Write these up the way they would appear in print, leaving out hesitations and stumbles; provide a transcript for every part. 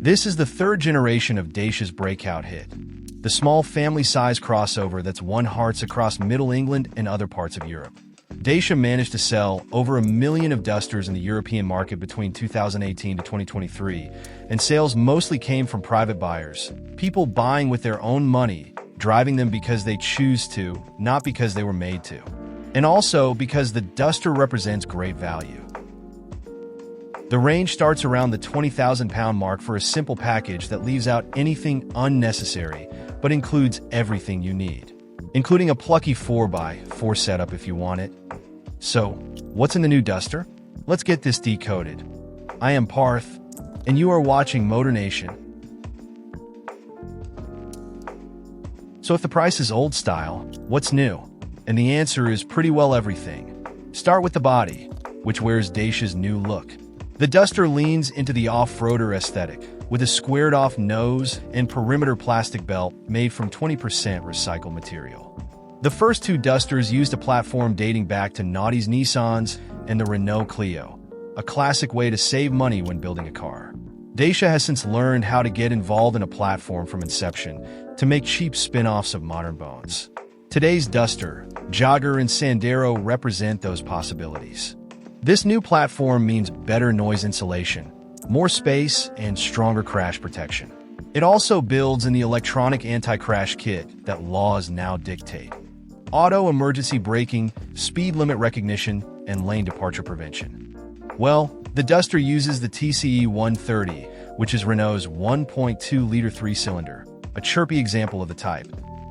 This is the third generation of Dacia's breakout hit, the small family-size crossover that's won hearts across Middle England and other parts of Europe. Dacia managed to sell over 1 million of Dusters in the European market between 2018 to 2023, and sales mostly came from private buyers, people buying with their own money, driving them because they choose to, not because they were made to. And also because the Duster represents great value. The range starts around the £20,000 mark for a simple package that leaves out anything unnecessary, but includes everything you need, including a plucky 4x4 setup if you want it. So, what's in the new Duster? Let's get this decoded. I am Parth, and you are watching MotorNation. So if the price is old style, what's new? And the answer is pretty well everything. Start with the body, which wears Dacia's new look. The Duster leans into the off-roader aesthetic, with a squared-off nose and perimeter plastic belt made from 20% recycled material. The first two Dusters used a platform dating back to Naughty's Nissans and the Renault Clio, a classic way to save money when building a car. Dacia has since learned how to get involved in a platform from inception to make cheap spin-offs of modern bones. Today's Duster, Jogger, and Sandero represent those possibilities. This new platform means better noise insulation, more space, and stronger crash protection. It also builds in the electronic anti-crash kit that laws now dictate: auto emergency braking, speed limit recognition, and lane departure prevention. Well, the Duster uses the TCE 130, which is Renault's 1.2-liter 3-cylinder, a chirpy example of the type,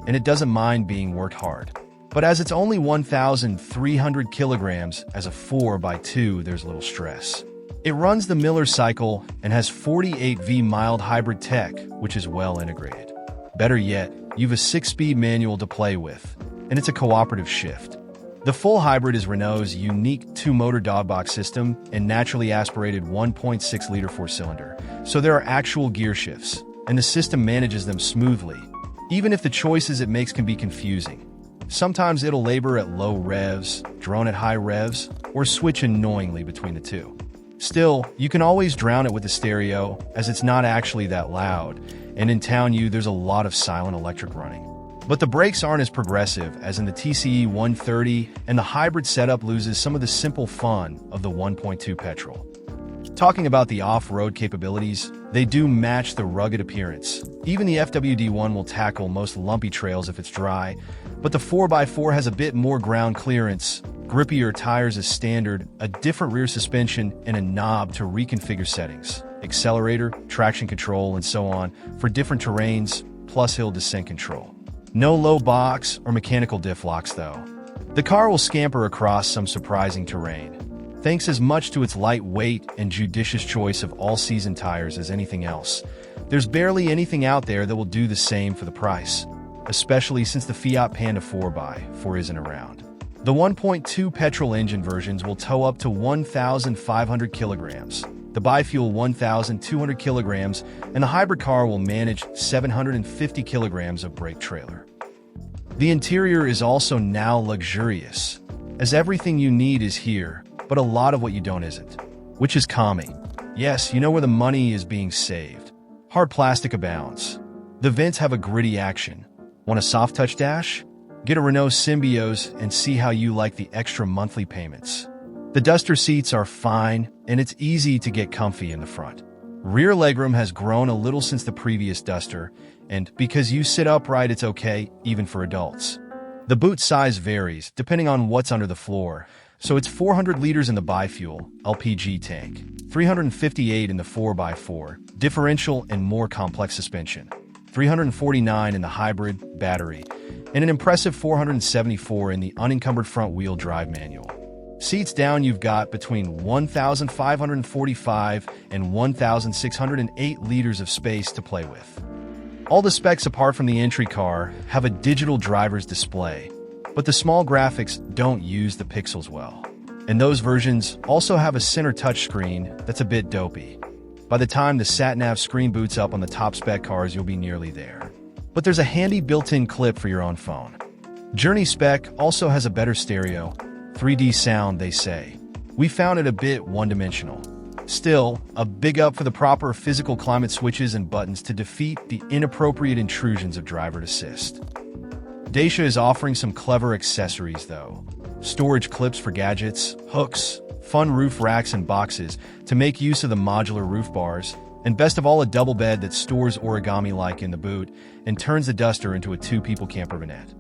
and it doesn't mind being worked hard. But as it's only 1,300 kilograms as a 4x2, there's little stress. It runs the Miller cycle and has 48V mild hybrid tech, which is well integrated. Better yet, you've a 6-speed manual to play with, and it's a cooperative shift. The full hybrid is Renault's unique 2-motor dogbox system and naturally aspirated 1.6-liter 4-cylinder, so there are actual gear shifts, and the system manages them smoothly, even if the choices it makes can be confusing. Sometimes it'll labor at low revs, drone at high revs, or switch annoyingly between the two. Still, you can always drown it with the stereo, as it's not actually that loud, and in town there's a lot of silent electric running. But the brakes aren't as progressive as in the TCE 130, and the hybrid setup loses some of the simple fun of the 1.2 petrol. Talking about the off-road capabilities, they do match the rugged appearance. Even the FWD-1 will tackle most lumpy trails if it's dry, but the 4x4 has a bit more ground clearance, grippier tires as standard, a different rear suspension, and a knob to reconfigure settings, accelerator, traction control, and so on for different terrains, plus hill descent control. No low box or mechanical diff locks though. The car will scamper across some surprising terrain, thanks as much to its lightweight and judicious choice of all-season tires as anything else. There's barely anything out there that will do the same for the price, especially since the Fiat Panda 4x4 isn't around. The 1.2 petrol engine versions will tow up to 1,500 kilograms, the bifuel 1,200 kilograms, and the hybrid car will manage 750 kilograms of brake trailer. The interior is also now luxurious, as everything you need is here, but a lot of what you don't isn't, which is calming. Yes, you know where the money is being saved. Hard plastic abounds. The vents have a gritty action. Want a soft touch dash? Get a Renault Symbiose and see how you like the extra monthly payments. The Duster seats are fine, and it's easy to get comfy in the front. Rear legroom has grown a little since the previous Duster, and because you sit upright, it's okay, even for adults. The boot size varies, depending on what's under the floor, so it's 400 liters in the bifuel LPG tank, 358 in the 4x4, differential and more complex suspension, 349 in the hybrid battery, and an impressive 474 in the unencumbered front-wheel drive manual. Seats down, you've got between 1,545 and 1,608 liters of space to play with. All the specs apart from the entry car have a digital driver's display, but the small graphics don't use the pixels well. And those versions also have a center touchscreen that's a bit dopey. By the time the sat-nav screen boots up on the top spec cars, you'll be nearly there. But there's a handy built-in clip for your own phone. Journey spec also has a better stereo, 3D sound, they say. We found it a bit one-dimensional. Still, a big up for the proper physical climate switches and buttons to defeat the inappropriate intrusions of driver assist. Dacia is offering some clever accessories though. Storage clips for gadgets, hooks, fun roof racks and boxes to make use of the modular roof bars, and best of all, a double bed that stores origami-like in the boot and turns the Duster into a two-people camper vanette.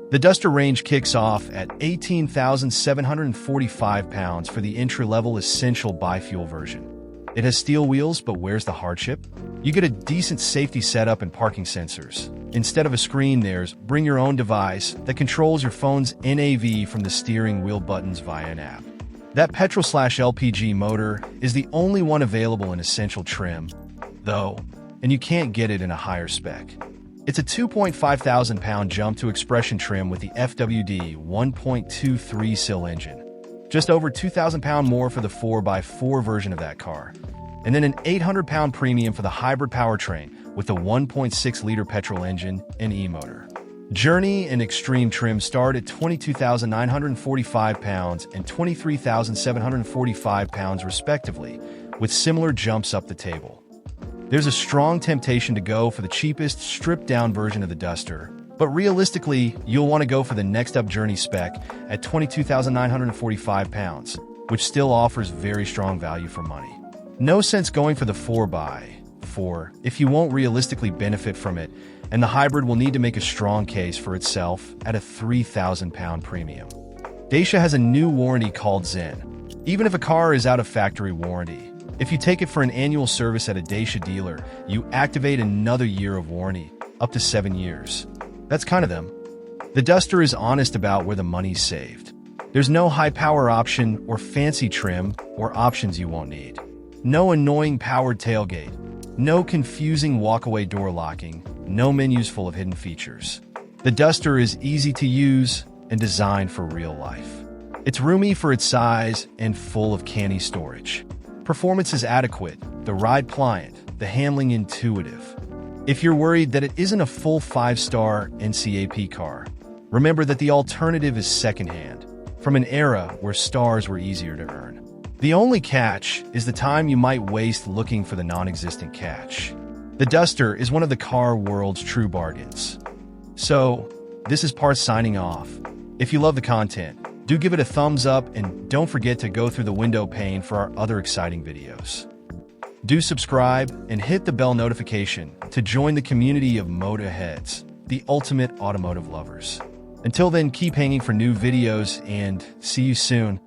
The Duster range kicks off at 18,745 pounds for the entry-level essential bi-fuel version. It has steel wheels, but where's the hardship? You get a decent safety setup and parking sensors. Instead of a screen, there's bring your own device that controls your phone's NAV from the steering wheel buttons via an app. That petrol/LPG motor is the only one available in essential trim, though, and you can't get it in a higher spec. It's a 2.5 thousand pound jump to expression trim with the FWD 1.23 SIL engine. Just over 2,000 pound more for the 4x4 version of that car. And then an 800 pound premium for the hybrid powertrain with the 1.6 liter petrol engine and e-motor. Journey and Extreme trim start at 22,945 pounds and 23,745 pounds respectively, with similar jumps up the table. There's a strong temptation to go for the cheapest, stripped-down version of the Duster, but realistically, you'll want to go for the next-up Journey spec at 22,945 pounds, which still offers very strong value for money. No sense going for the 4x4 if you won't realistically benefit from it, and the hybrid will need to make a strong case for itself at a 3,000 pound premium. Dacia has a new warranty called Zen. Even if a car is out of factory warranty, if you take it for an annual service at a Dacia dealer, you activate another year of warranty, up to 7 years. That's kind of them. The Duster is honest about where the money's saved. There's no high-power option or fancy trim or options you won't need. No annoying powered tailgate. No confusing walk-away door locking. No menus full of hidden features. The Duster is easy to use and designed for real life. It's roomy for its size and full of canny storage. Performance is adequate, the ride pliant, the handling intuitive. If you're worried that it isn't a full 5-star NCAP car, remember that the alternative is secondhand, from an era where stars were easier to earn. The only catch is the time you might waste looking for the non-existent catch. The Duster is one of the car world's true bargains. So, this is Parth signing off. If you love the content, do give it a thumbs up and don't forget to go through the window pane for our other exciting videos. Do subscribe and hit the bell notification to join the community of Moto Heads, the ultimate automotive lovers. Until then, keep hanging for new videos and see you soon.